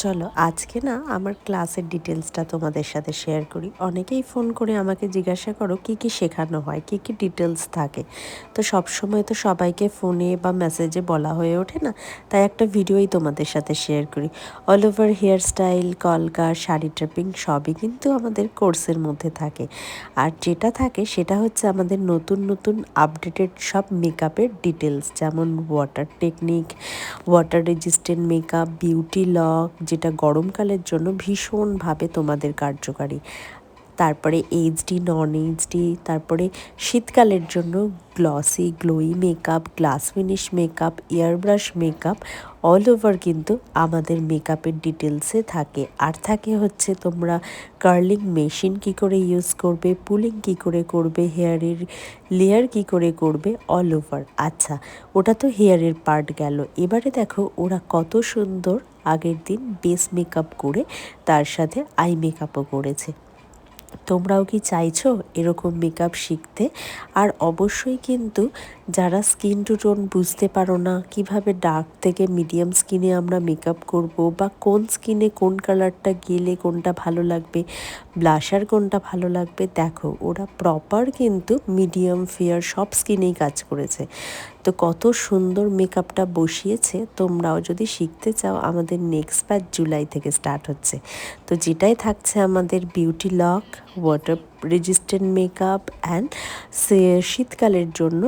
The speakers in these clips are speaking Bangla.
চলো আজকে না আমার ক্লাসের ডিটেলসটা তোমাদের সাথে শেয়ার করি। অনেকেই ফোন করে আমাকে জিজ্ঞাসা করো কি কি শেখানো হয়, কি কি ডিটেলস থাকে। তো সব সময় তো সবাইকে ফোনে বা মেসেজে বলা হয়ে ওঠে না, তাই একটা ভিডিওই তোমাদের সাথে শেয়ার করি। অল ওভার হেয়ার স্টাইল, কলকা, শাড়ি ট্রেপিং সবই কিন্তু আমাদের কোর্সের মধ্যে থাকে। আর যেটা থাকে সেটা হচ্ছে আমাদের নতুন নতুন আপডেটেড সব মেকআপের ডিটেলস, যেমন water technique, water resistant makeup, beauty lock যেটা গরমকালের জন্য ভীষণভাবে তোমাদের কার্যকারী, তারপরে এইচডি, নন এইচডি, তারপরে শীতকালের জন্য glossy glowy makeup, glass finish makeup, airbrush makeup, all over কিন্তু আমাদের মেকআপের ডিটেলসে থাকে। আর থাকে হচ্ছে তোমরা কার্লিং মেশিন কি করে ইউজ করবে, পুলিং কি করে করবে, হেয়ারের লেয়ার কি করে করবে, অল ওভার। আচ্ছা, ওটা তো হেয়ারের পার্ট গেল। এবারে দেখো ওরা কত সুন্দর আগের দিন বেস মেকআপ করে তার সাথে আই মেকআপও করেছে। তোমরাও কি চাইছো এরকম মেকআপ শিখতে? আর অবশ্যই কিন্তু যারা স্কিন টু টোন বুঝতে পারো না কিভাবে ডার্ক থেকে মিডিয়াম স্কিনে আমরা মেকআপ করব, বা কোন স্কিনে কোন কালারটা গেলে কোনটা ভালো লাগবে, ব্লাশার কোনটা ভালো লাগবে, দেখো ওরা প্রপার কিন্তু মিডিয়াম ফেয়ার সব স্কিনেই কাজ করেছে। তো কত সুন্দর মেকআপটা বসিয়েছে। তোমরাও যদি শিখতে চাও, আমাদের নেক্সট ব্যাচ জুলাই থেকে স্টার্ট হচ্ছে। তো যেটাই থাকছে আমাদের beauty lock, water resistant makeup and শীতকালের জন্য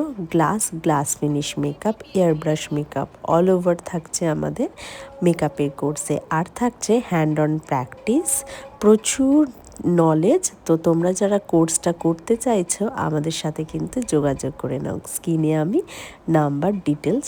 glass finish makeup, airbrush makeup, all over থাকছে আমাদের মেকআপের কোর্সে। আর থাকছে হ্যান্ড অন প্র্যাকটিস, প্রচুর নলেজ। তো তোমরা যারা কোর্সটা করতে চাইছো আমাদের সাথে কিন্তু যোগাযোগ করে নাও। স্ক্রিনে আমি নাম্বার ডিটেলস